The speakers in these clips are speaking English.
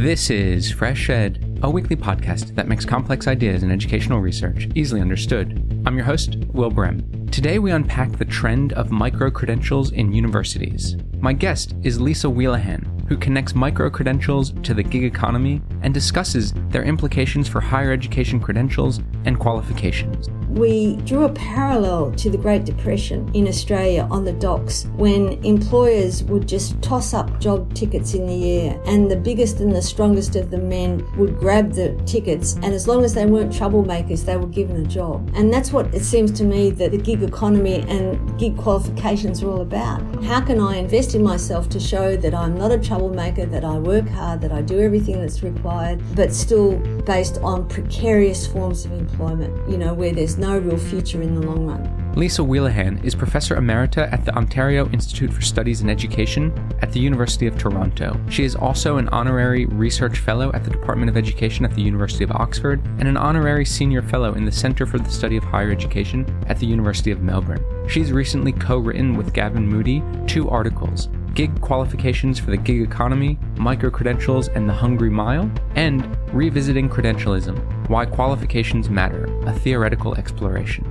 This is FreshEd, a weekly podcast that makes complex ideas in educational research easily understood. I'm your host, Will Brehm. Today we unpack the trend of micro-credentials in universities. My guest is Leesa Wheelahan, who connects micro-credentials to the gig economy and discusses their implications for higher education credentials and qualifications. We drew a parallel to the Great Depression in Australia on the docks when employers would just toss up job tickets in the air and the biggest and the strongest of the men would grab the tickets, and as long as they weren't troublemakers, they were given a job. And that's what it seems to me that the gig economy and gig qualifications are all about. How can I invest in myself to show that I'm not a troublemaker, that I work hard, that I do everything that's required, but still based on precarious forms of employment, where there's no real future in the long run. Leesa Wheelahan is Professor Emerita at the Ontario Institute for Studies in Education at the University of Toronto. She is also an Honorary Research Fellow at the Department of Education at the University of Oxford and an Honorary Senior Fellow in the Centre for the Study of Higher Education at the University of Melbourne. She's recently co-written with Gavin Moodie 2 articles: Gig Qualifications for the Gig Economy, Micro-Credentials and the Hungry Mile, and Revisiting Credentialism, Why Qualifications Matter, a Theoretical Exploration.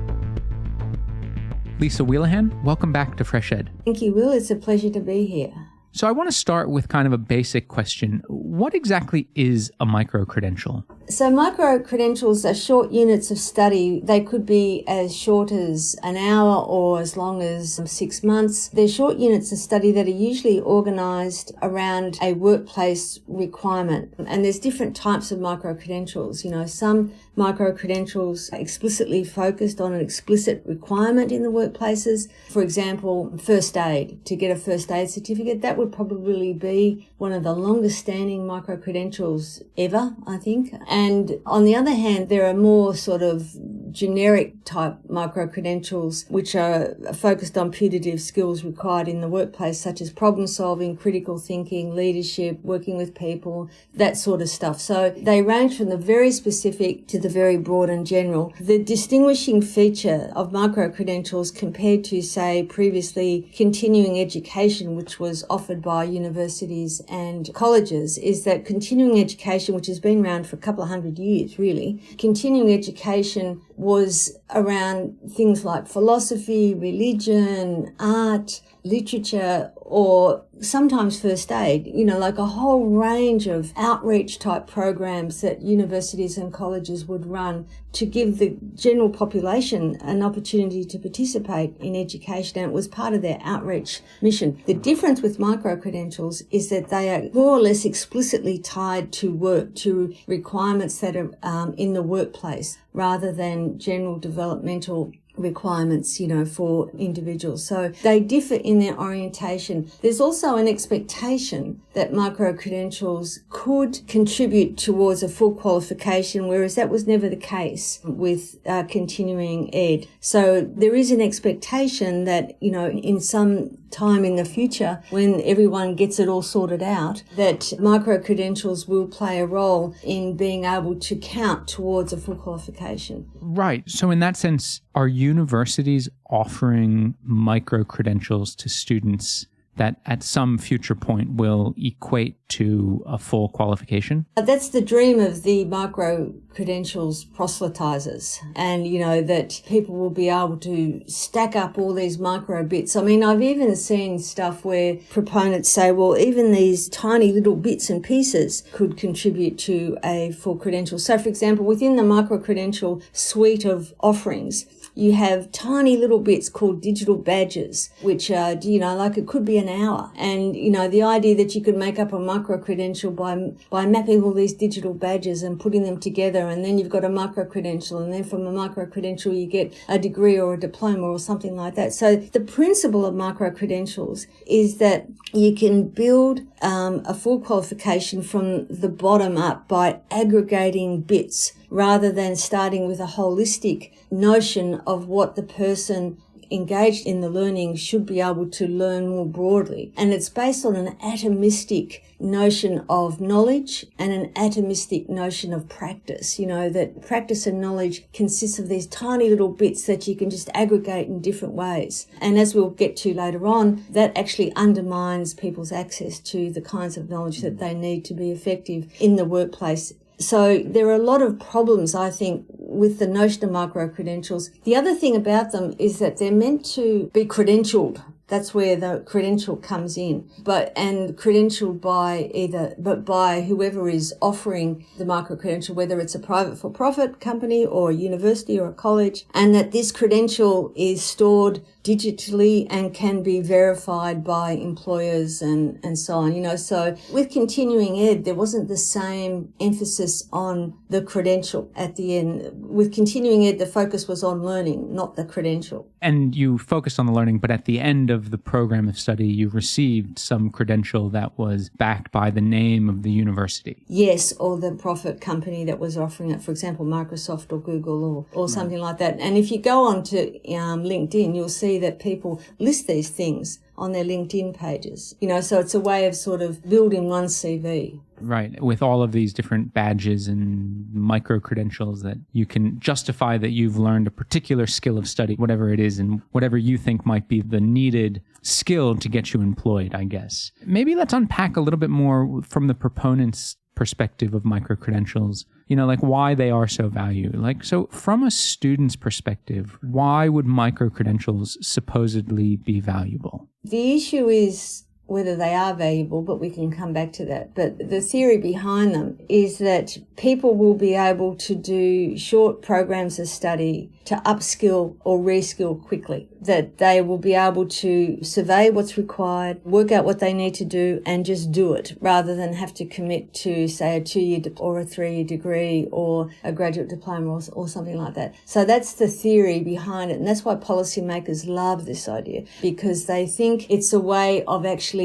Leesa Wheelahan, welcome back to FreshEd. Thank you, Will. It's a pleasure to be here. So I want to start with kind of a basic question. What exactly is a micro-credential? So micro-credentials are short units of study. They could be as short as an hour or as long as 6 months. They're short units of study that are usually organised around a workplace requirement. And there's different types of micro-credentials. Some micro-credentials are explicitly focused on an explicit requirement in the workplaces. For example, first aid. To get a first aid certificate, that would probably be one of the longest standing micro-credentials ever, I think. And on the other hand, there are more sort of generic type micro-credentials which are focused on putative skills required in the workplace, such as problem solving, critical thinking, leadership, working with people, that sort of stuff. So they range from the very specific to the very broad and general. The distinguishing feature of micro-credentials compared to, say, previously continuing education, which was offered by universities and colleges, is that continuing education, which has been around for a couple of hundred years, really, continuing education was around things like philosophy, religion, art, literature, or sometimes first aid, like a whole range of outreach type programs that universities and colleges would run to give the general population an opportunity to participate in education, and it was part of their outreach mission. The difference with micro-credentials is that they are more or less explicitly tied to work, to requirements that are in the workplace, rather than general developmental requirements, for individuals. So they differ in their orientation. There's also an expectation that micro-credentials could contribute towards a full qualification, whereas that was never the case with continuing ed. So there is an expectation that, in some time in the future, when everyone gets it all sorted out, that micro-credentials will play a role in being able to count towards a full qualification. Right. So in that sense, are universities offering micro-credentials to students that at some future point will equate to a full qualification? That's the dream of the micro-credentials proselytizers. And, that people will be able to stack up all these micro bits. I mean, I've even seen stuff where proponents say, well, even these tiny little bits and pieces could contribute to a full credential. So, for example, within the micro-credential suite of offerings, you have tiny little bits called digital badges, which are, like it could be an hour. And, the idea that you could make up a micro-credential by mapping all these digital badges and putting them together, and then you've got a micro-credential, and then from a micro-credential you get a degree or a diploma or something like that. So the principle of micro-credentials is that you can build a full qualification from the bottom up by aggregating bits rather than starting with a holistic notion of what the person engaged in the learning should be able to learn more broadly. And it's based on an atomistic notion of knowledge and an atomistic notion of practice. That practice and knowledge consists of these tiny little bits that you can just aggregate in different ways. And as we'll get to later on, that actually undermines people's access to the kinds of knowledge that they need to be effective in the workplace. So there are a lot of problems, I think, with the notion of micro-credentials. The other thing about them is that they're meant to be credentialed. That's where the credential comes in, and credentialed by whoever is offering the micro-credential, whether it's a private for-profit company or a university or a college, and that this credential is stored digitally and can be verified by employers and so on. So with continuing ed, there wasn't the same emphasis on the credential at the end. With continuing ed, the focus was on learning, not the credential. And you focused on the learning, but at the end of the program of study, you received some credential that was backed by the name of the university. Yes, or the profit company that was offering it, for example, Microsoft or Google or something like that. And if you go on to LinkedIn, you'll see that people list these things on their LinkedIn pages. So it's a way of sort of building one's CV. Right, with all of these different badges and micro-credentials that you can justify that you've learned a particular skill of study, whatever it is, and whatever you think might be the needed skill to get you employed, I guess. Maybe let's unpack a little bit more from the proponents' perspective of micro-credentials, like why they are so valued. So from a student's perspective, why would micro-credentials supposedly be valuable? The issue is whether they are valuable, but we can come back to that. But the theory behind them is that people will be able to do short programs of study to upskill or reskill quickly, that they will be able to survey what's required, work out what they need to do, and just do it, rather than have to commit to, say, a 2-year or a 3-year degree or a graduate diploma or something like that. So that's the theory behind it, and that's why policymakers love this idea, because they think it's a way of actually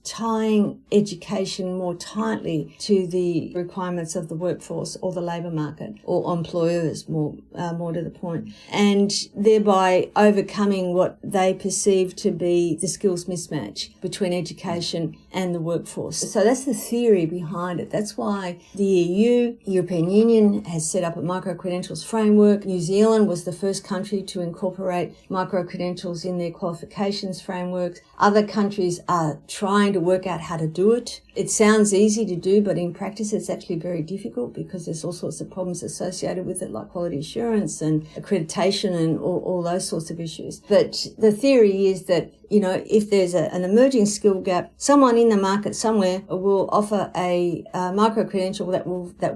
tying education more tightly to the requirements of the workforce or the labour market, or employers, more to the point, and thereby overcoming what they perceive to be the skills mismatch between education and the workforce. So that's the theory behind it. That's why the EU, European Union, has set up a micro-credentials framework. New Zealand was the first country to incorporate micro-credentials in their qualifications frameworks. Other countries are trying to work out how to do it. It sounds easy to do, but in practice it's actually very difficult because there's all sorts of problems associated with it, like quality assurance and accreditation and all those sorts of issues. But the theory is that, if there's an emerging skill gap, someone in the market somewhere will offer a micro-credential that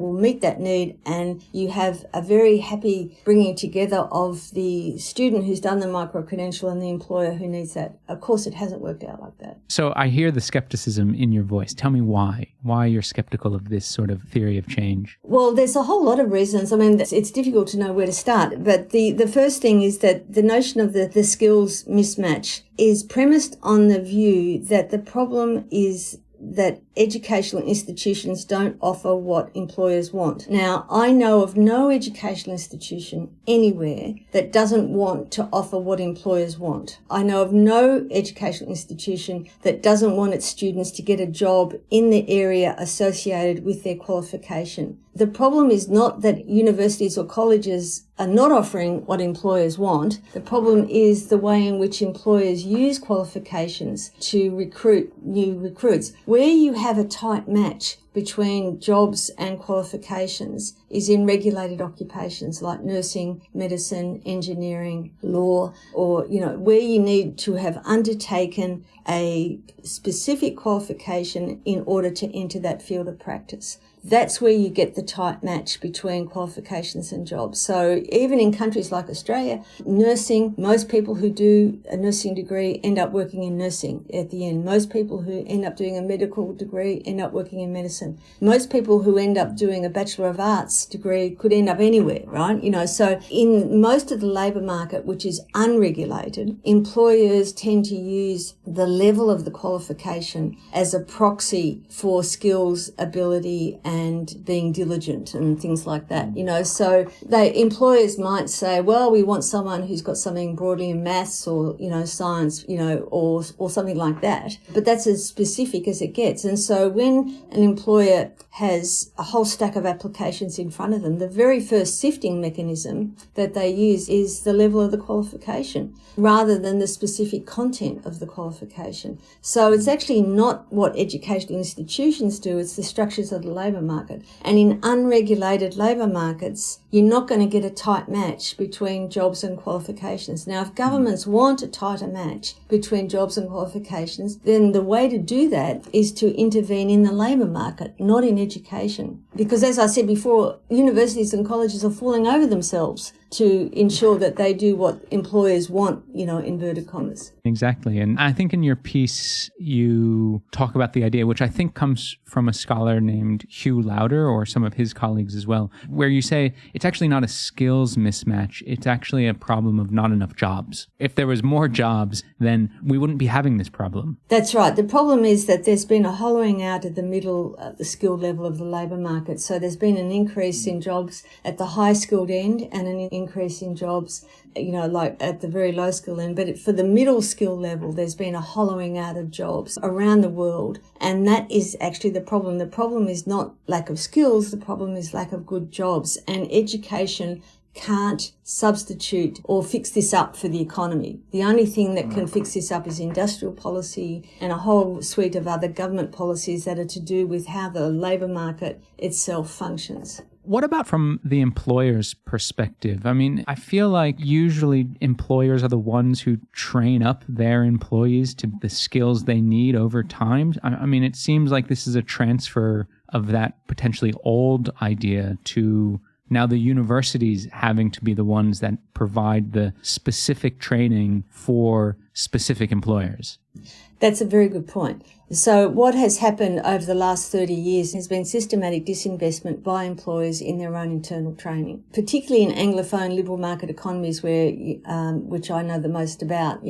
will meet that need, and you have a very happy bringing together of the student who's done the micro-credential and the employer who needs that. Of course, it hasn't worked out like that. So I hear the skepticism in your voice. Tell me why you're skeptical of this sort of theory of change. Well, there's a whole lot of reasons. I mean, it's difficult to know where to start. But the first thing is that the notion of the skills mismatch is premised on the view that the problem is that educational institutions don't offer what employers want. Now, I know of no educational institution anywhere that doesn't want to offer what employers want. I know of no educational institution that doesn't want its students to get a job in the area associated with their qualification. The problem is not that universities or colleges are not offering what employers want. The problem is the way in which employers use qualifications to recruit new recruits. Where you have a tight match between jobs and qualifications is in regulated occupations like nursing, medicine, engineering, law, or, where you need to have undertaken a specific qualification in order to enter that field of practice. That's where you get the tight match between qualifications and jobs. So even in countries like Australia, nursing, most people who do a nursing degree end up working in nursing at the end. Most people who end up doing a medical degree end up working in medicine medicine. Most people who end up doing a Bachelor of Arts degree could end up anywhere, right? So in most of the labour market, which is unregulated, employers tend to use the level of the qualification as a proxy for skills, ability, and being diligent and things like that. So employers might say, well, we want someone who's got something broadly in maths or, science, or something like that. But that's as specific as it gets. And so when an employer has a whole stack of applications in front of them, the very first sifting mechanism that they use is the level of the qualification rather than the specific content of the qualification. So it's actually not what educational institutions do, it's the structures of the labour market. And in unregulated labour markets, you're not going to get a tight match between jobs and qualifications. Now, if governments want a tighter match between jobs and qualifications, then the way to do that is to intervene in the labour market, not in education. Because as I said before, universities and colleges are falling over themselves to ensure that they do what employers want, inverted commas. Exactly. And I think in your piece, you talk about the idea, which I think comes from a scholar named Hugh Lauder or some of his colleagues as well, where you say it's actually not a skills mismatch. It's actually a problem of not enough jobs. If there was more jobs, then we wouldn't be having this problem. That's right. The problem is that there's been a hollowing out at the middle, the skilled level of the labour market. So there's been an increase in jobs at the high skilled end and an increase in jobs, like at the very low skill end. But for the middle skill level, there's been a hollowing out of jobs around the world. And that is actually the problem. The problem is not lack of skills. The problem is lack of good jobs. And education can't substitute or fix this up for the economy. The only thing that can fix this up is industrial policy and a whole suite of other government policies that are to do with how the labour market itself functions. What about from the employer's perspective? I mean, I feel like usually employers are the ones who train up their employees to the skills they need over time. I mean, it seems like this is a transfer of that potentially old idea to now the universities having to be the ones that provide the specific training for specific employers. That's a very good point. So what has happened over the last 30 years has been systematic disinvestment by employers in their own internal training, particularly in Anglophone liberal market economies where, which I know the most about.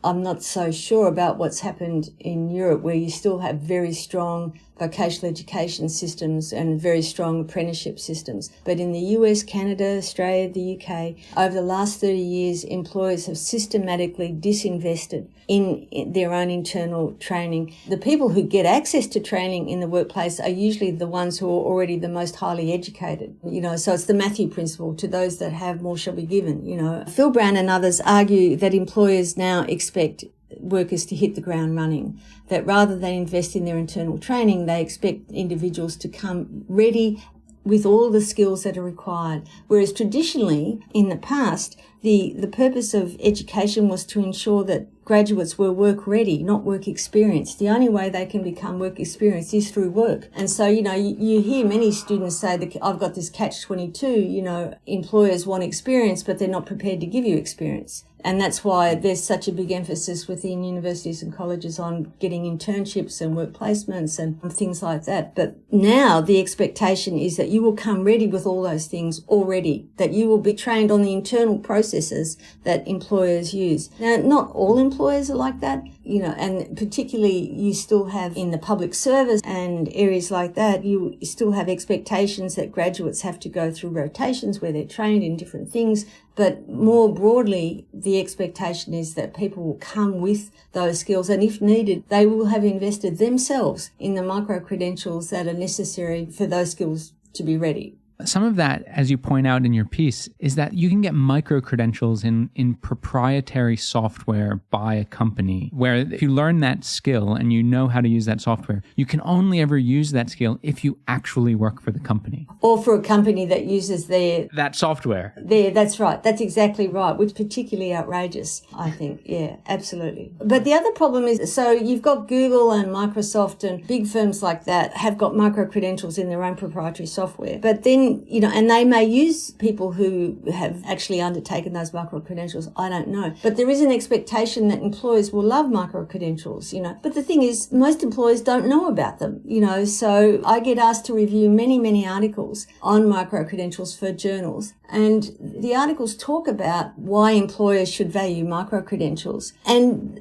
I'm not so sure about what's happened in Europe where you still have very strong vocational education systems and very strong apprenticeship systems. But in the US, Canada, Australia, the UK, over the last 30 years, employers have systematically disinvested in their own internal training. The people who get access to training in the workplace are usually the ones who are already the most highly educated. So it's the Matthew principle, to those that have more shall be given. Phil Brown and others argue that employers now expect workers to hit the ground running, that rather than invest in their internal training, they expect individuals to come ready with all the skills that are required. Whereas traditionally, in the past, the purpose of education was to ensure that graduates were work ready, not work experienced. The only way they can become work experienced is through work. And so, you hear many students say that I've got this catch-22, employers want experience, but they're not prepared to give you experience. And that's why there's such a big emphasis within universities and colleges on getting internships and work placements and things like that. But now the expectation is that you will come ready with all those things already, that you will be trained on the internal processes that employers use. Now, not all employers are like that, and particularly you still have in the public service and areas like that, you still have expectations that graduates have to go through rotations where they're trained in different things. But more broadly, the expectation is that people will come with those skills, and if needed, they will have invested themselves in the micro-credentials that are necessary for those skills to be ready. Some of that, as you point out in your piece, is that you can get micro-credentials in proprietary software by a company, where if you learn that skill and you know how to use that software, you can only ever use that skill if you actually work for the company. Or for a company that uses that software. That's right. That's exactly right, which is particularly outrageous, I think. Yeah, absolutely. But the other problem is, so you've got Google and Microsoft and big firms like that have got micro-credentials in their own proprietary software. But then then, and they may use people who have actually undertaken those micro-credentials. I don't know. But there is an expectation that employers will love micro-credentials, But the thing is, most employers don't know about them, So I get asked to review many, many articles on micro-credentials for journals. And the articles talk about why employers should value micro-credentials. And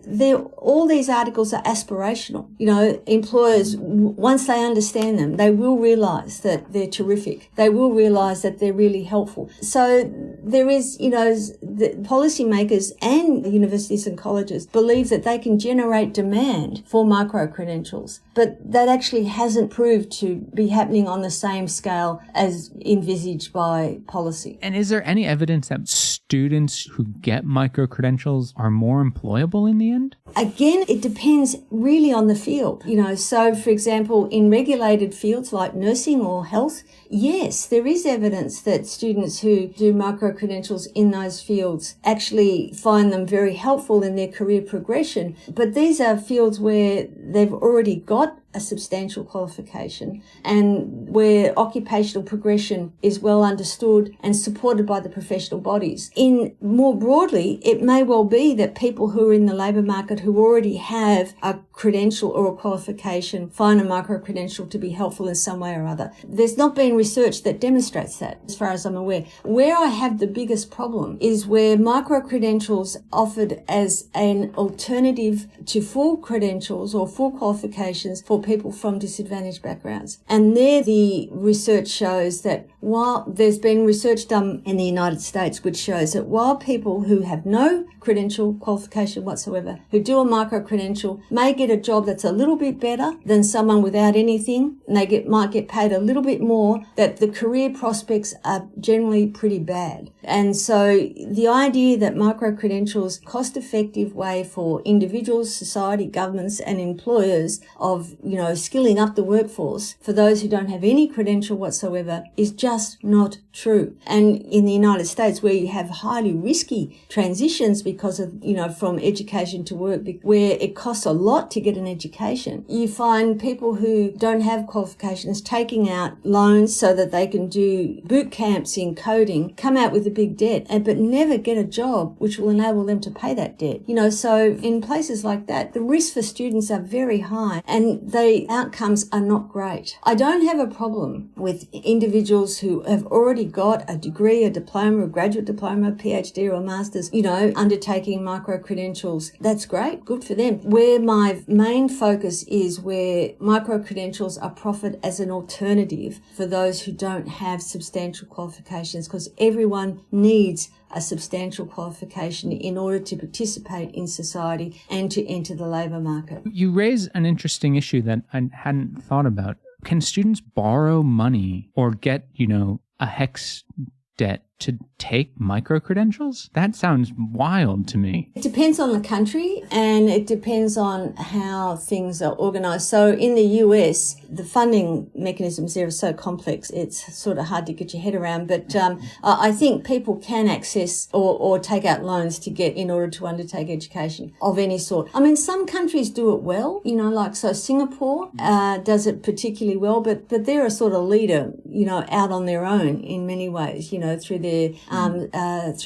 all these articles are aspirational. Employers, once they understand them, they will realise that they're terrific. They will realise that they're really helpful. So there is, the policymakers and the universities and colleges believe that they can generate demand for micro-credentials. But that actually hasn't proved to be happening on the same scale as envisaged by policy. And is there any evidence that students who get micro-credentials are more employable in the end? Again, it depends really on the field. So for example, in regulated fields like nursing or health, yes, there is evidence that students who do micro-credentials in those fields actually find them very helpful in their career progression. But these are fields where they've already got a substantial qualification and where occupational progression is well understood and supported by the professional bodies. More broadly, it may well be that people who are in the labour market who already have a credential or a qualification find a micro-credential to be helpful in some way or other. There's not been research that demonstrates that, as far as I'm aware. Where I have the biggest problem is where micro-credentials offered as an alternative to full credentials or full qualifications for people from disadvantaged backgrounds. And there the research shows that while there's been research done in the United States which shows that while people who have no credential qualification whatsoever, who do a micro-credential, may get a job that's a little bit better than someone without anything, and they might get paid a little bit more, that the career prospects are generally pretty bad. And so the idea that micro-credentials, cost-effective way for individuals, society, governments and employers of, skilling up the workforce for those who don't have any credential whatsoever is just not true. And in the United States, where you have highly risky transitions because of, from education to work, where it costs a lot to get an education, you find people who don't have qualifications taking out loans so that they can do boot camps in coding, come out with a big debt, but never get a job which will enable them to pay that debt. So in places like that, the risks for students are very high and the outcomes are not great. I don't have a problem with individuals who have already got a degree, a diploma, a graduate diploma, a PhD or a master's, undertaking micro-credentials. That's great. Good for them. Where my main focus is where micro-credentials are proffered as an alternative for those who don't have substantial qualifications, because everyone needs a substantial qualification in order to participate in society and to enter the labour market. You raise an interesting issue that I hadn't thought about. Can students borrow money or get, a HECS debt to take micro-credentials? That sounds wild to me. It depends on the country and it depends on how things are organised. So in the US, the funding mechanisms there are so complex, it's sort of hard to get your head around. But I think people can access or take out loans to get in order to undertake education of any sort. I mean, some countries do it well, so Singapore does it particularly well, but they're a sort of leader, out on their own in many ways, through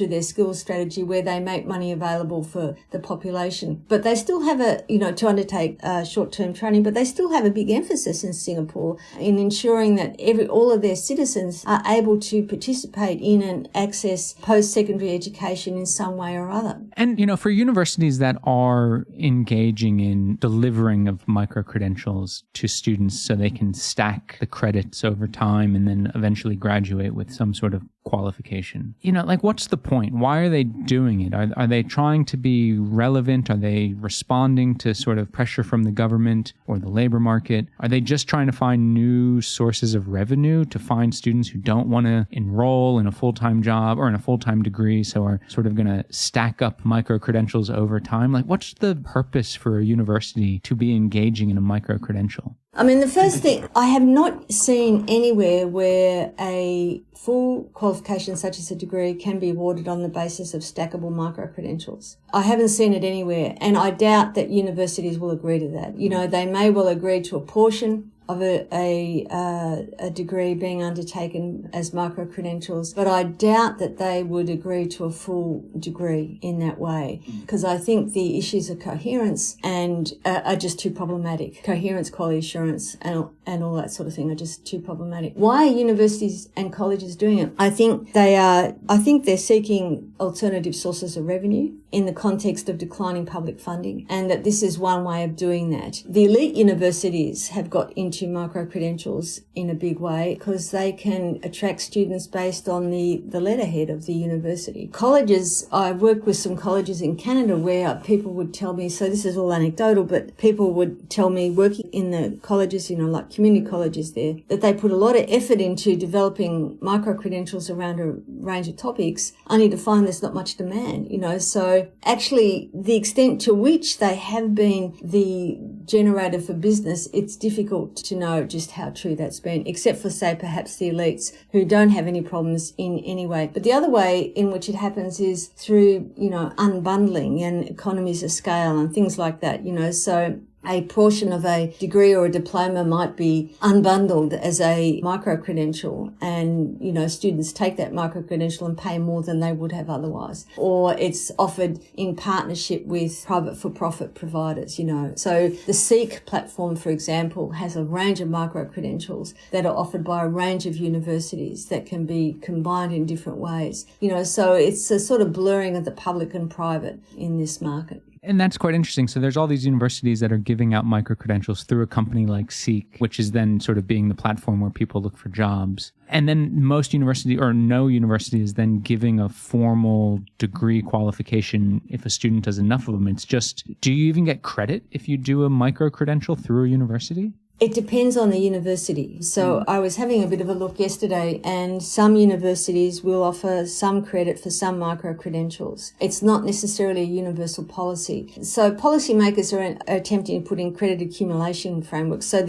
their skills strategy where they make money available for the population. But they still have to undertake short-term training, but they still have a big emphasis in Singapore in ensuring that all of their citizens are able to participate in and access post-secondary education in some way or other. And, for universities that are engaging in delivering of micro-credentials to students so they can stack the credits over time and then eventually graduate with some sort of qualification. What's the point? Why are they doing it? Are they trying to be relevant? Are they responding to sort of pressure from the government or the labor market? Are they just trying to find new sources of revenue to find students who don't want to enroll in a full-time job or in a full-time degree, so are sort of going to stack up micro-credentials over time? What's the purpose for a university to be engaging in a micro-credential? I mean, the first thing, I have not seen anywhere where a full qualification such as a degree can be awarded on the basis of stackable micro-credentials. I haven't seen it anywhere, and I doubt that universities will agree to that. They may well agree to a portion of a degree being undertaken as micro-credentials, but I doubt that they would agree to a full degree in that way, because I think the issues of coherence and are just too problematic. Coherence, quality assurance, and all that sort of thing are just too problematic. Why are universities and colleges doing it? I think they're seeking alternative sources of revenue in the context of declining public funding, and that this is one way of doing that. The elite universities have got into micro-credentials in a big way because they can attract students based on the letterhead of the university. Colleges, I've worked with some colleges in Canada where people would tell me, so this is all anecdotal, but people would tell me working in the colleges, like community colleges there, that they put a lot of effort into developing micro-credentials around a range of topics, only to find there's not much demand, So actually, the extent to which they have been the generator for business, it's difficult to know just how true that's been, except for, say, perhaps the elites who don't have any problems in any way. But the other way in which it happens is through, unbundling and economies of scale and things like that, so a portion of a degree or a diploma might be unbundled as a micro-credential, and, students take that micro-credential and pay more than they would have otherwise. Or it's offered in partnership with private for-profit providers, So the SEEK platform, for example, has a range of micro-credentials that are offered by a range of universities that can be combined in different ways. So it's a sort of blurring of the public and private in this market. And that's quite interesting. So there's all these universities that are giving out micro-credentials through a company like Seek, which is then sort of being the platform where people look for jobs. And then most university or no university is then giving a formal degree qualification if a student does enough of them. It's just, do you even get credit if you do a micro-credential through a university? It depends on the university. So I was having a bit of a look yesterday, and some universities will offer some credit for some micro-credentials. It's not necessarily a universal policy. So policymakers are attempting to put in credit accumulation frameworks, so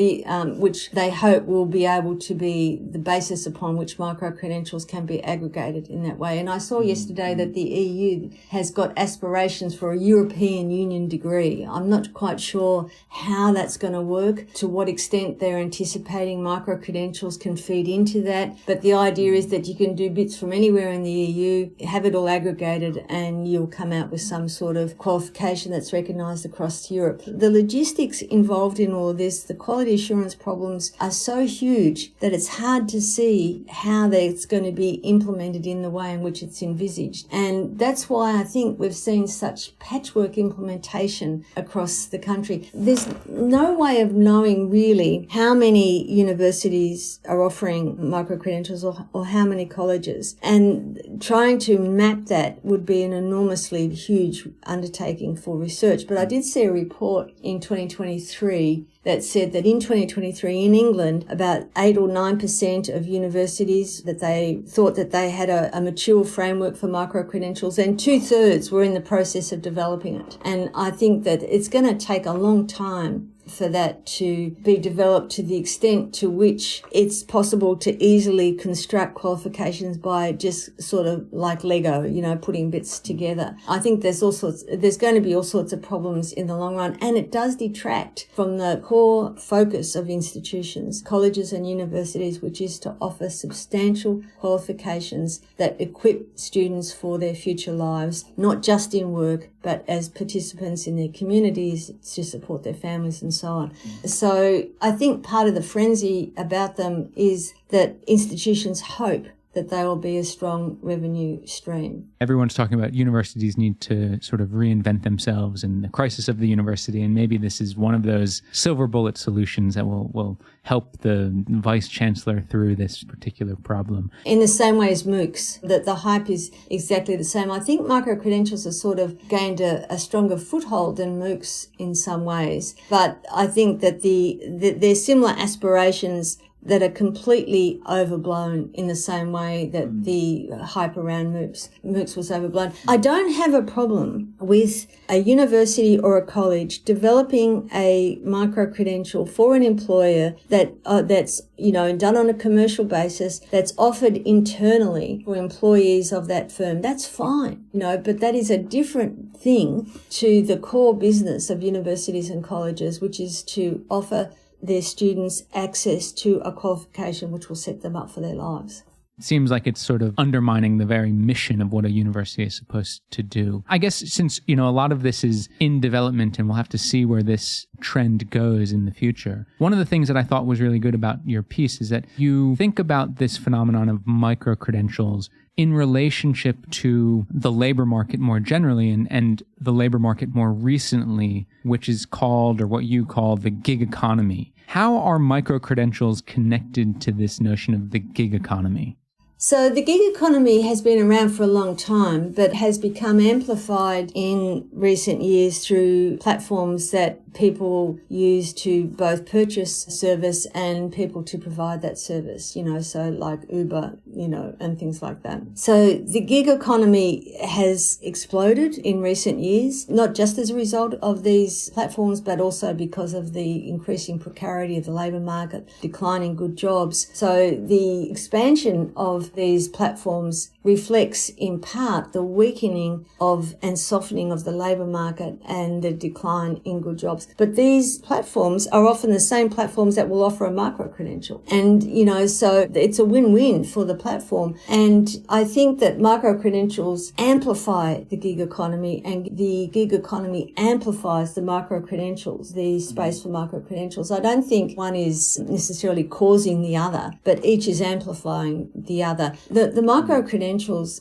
which they hope will be able to be the basis upon which micro-credentials can be aggregated in that way. And I saw yesterday that the EU has got aspirations for a European Union degree. I'm not quite sure how that's going to work, to what extent they're anticipating micro-credentials can feed into that. But the idea is that you can do bits from anywhere in the EU, have it all aggregated, and you'll come out with some sort of qualification that's recognised across Europe. The logistics involved in all of this, the quality assurance problems are so huge that it's hard to see how it's going to be implemented in the way in which it's envisaged. And that's why I think we've seen such patchwork implementation across the country. There's no way of knowing really how many universities are offering micro-credentials or how many colleges. And trying to map that would be an enormously huge undertaking for research. But I did see a report in 2023 that said that in 2023 in England, about 8 or 9% of universities that they thought that they had a mature framework for micro-credentials, and 2/3 were in the process of developing it. And I think that it's going to take a long time for that to be developed to the extent to which it's possible to easily construct qualifications by just sort of like Lego, putting bits together. I think there's going to be all sorts of problems in the long run, and it does detract from the core focus of institutions, colleges and universities, which is to offer substantial qualifications that equip students for their future lives, not just in work, but as participants in their communities to support their families and so on. So I think part of the frenzy about them is that institutions hope that they will be a strong revenue stream. Everyone's talking about universities need to sort of reinvent themselves and the crisis of the university, and maybe this is one of those silver bullet solutions that will help the vice chancellor through this particular problem. In the same way as MOOCs, that the hype is exactly the same. I think micro-credentials have sort of gained a stronger foothold than MOOCs in some ways, but I think that there's similar aspirations that are completely overblown in the same way that the hype around MOOCs was overblown. I don't have a problem with a university or a college developing a micro-credential for an employer that's done on a commercial basis, that's offered internally for employees of that firm. That's fine, but that is a different thing to the core business of universities and colleges, which is to offer their students access to a qualification which will set them up for their lives. It seems like it's sort of undermining the very mission of what a university is supposed to do. I guess since, a lot of this is in development and we'll have to see where this trend goes in the future. One of the things that I thought was really good about your piece is that you think about this phenomenon of micro-credentials in relationship to the labor market more generally and the labor market more recently, which is called, or what you call, the gig economy. How are micro-credentials connected to this notion of the gig economy? So the gig economy has been around for a long time, but has become amplified in recent years through platforms that people use to both purchase service and people to provide that service, so like Uber, and things like that. So the gig economy has exploded in recent years, not just as a result of these platforms, but also because of the increasing precarity of the labour market, declining good jobs. So the expansion of these platforms reflects in part the weakening of and softening of the labour market and the decline in good jobs. But these platforms are often the same platforms that will offer a micro-credential. And, so it's a win-win for the platform. And I think that micro-credentials amplify the gig economy, and the gig economy amplifies the micro-credentials, the space for micro-credentials. I don't think one is necessarily causing the other, but each is amplifying the other. The micro-credentials,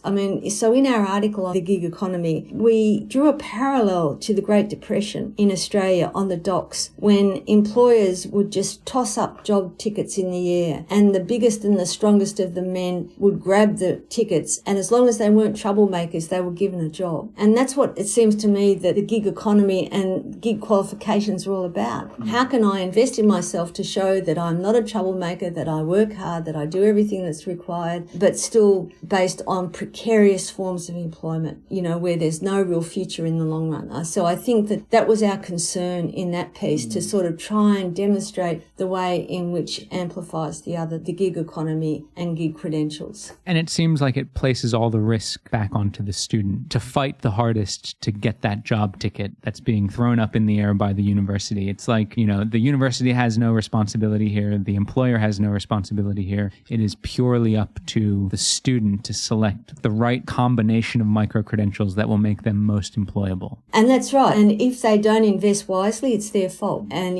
so in our article on the gig economy, we drew a parallel to the Great Depression in Australia on the docks, when employers would just toss up job tickets in the air, and the biggest and the strongest of the men would grab the tickets, and as long as they weren't troublemakers, they were given a job. And that's what it seems to me that the gig economy and gig qualifications are all about. How can I invest in myself to show that I'm not a troublemaker, that I work hard, that I do everything that's required, but still based on precarious forms of employment, where there's no real future in the long run. So I think that was our concern in that piece, to sort of try and demonstrate the way in which amplifies the other, the gig economy and gig credentials. And it seems like it places all the risk back onto the student to fight the hardest to get that job ticket that's being thrown up in the air by the university. It's like, the university has no responsibility here. The employer has no responsibility here. It is purely up to the student to select the right combination of micro-credentials that will make them most employable. And that's right. And if they don't invest wisely, it's their fault. And,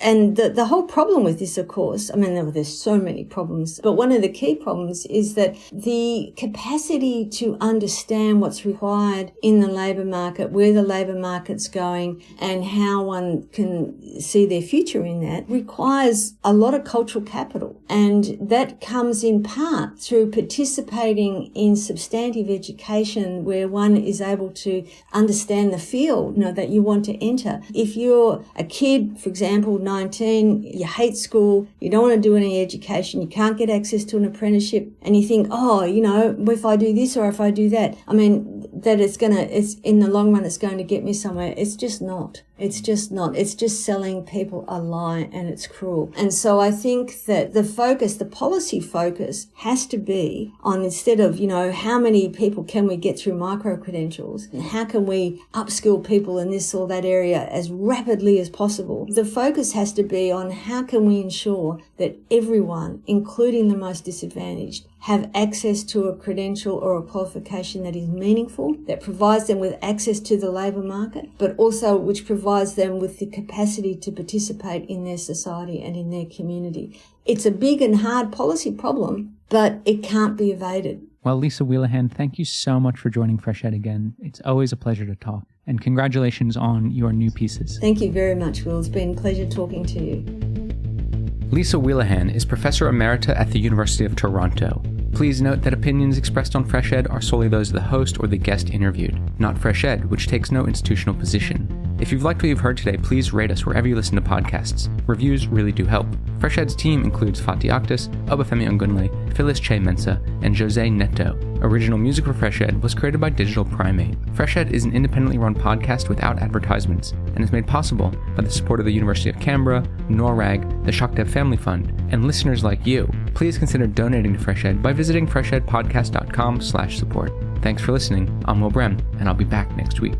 and the whole problem with this, of course, there's so many problems, but one of the key problems is that the capacity to understand what's required in the labour market, where the labour market's going, and how one can see their future in that requires a lot of cultural capital. And that comes in part through participating in substantive education, where one is able to understand the field, that you want to enter. If you're a kid, for example, 19, you hate school, you don't want to do any education, you can't get access to an apprenticeship, and you think, if I do this or if I do that, that it's in the long run, it's going to get me somewhere. It's just not. It's just not. It's just selling people a lie, and it's cruel. And so I think that the policy focus has to be on, instead of, how many people can we get through micro-credentials and how can we upskill people in this or that area as rapidly as possible. The focus has to be on how can we ensure that everyone, including the most disadvantaged, have access to a credential or a qualification that is meaningful, that provides them with access to the labour market, but also which provides them with the capacity to participate in their society and in their community. It's a big and hard policy problem, but it can't be evaded. Well, Leesa Wheelahan, thank you so much for joining FreshEd again. It's always a pleasure to talk. And congratulations on your new pieces. Thank you very much, Will. It's been a pleasure talking to you. Leesa Wheelahan is Professor Emerita at the University of Toronto. Please note that opinions expressed on FreshEd are solely those of the host or the guest interviewed, not FreshEd, which takes no institutional position. If you've liked what you've heard today, please rate us wherever you listen to podcasts. Reviews really do help. FreshEd's team includes Fatih Akhtas, Obafemi Ongunle, Phyllis Che Mensa, and Jose Neto. Original music for FreshEd was created by Digital Primate. FreshEd is an independently run podcast without advertisements, and is made possible by the support of the University of Canberra, NORAG, the Shakdev Family Fund, and listeners like you. Please consider donating to FreshEd by visiting freshedpodcast.com/support. Thanks for listening. I'm Will Brem, and I'll be back next week.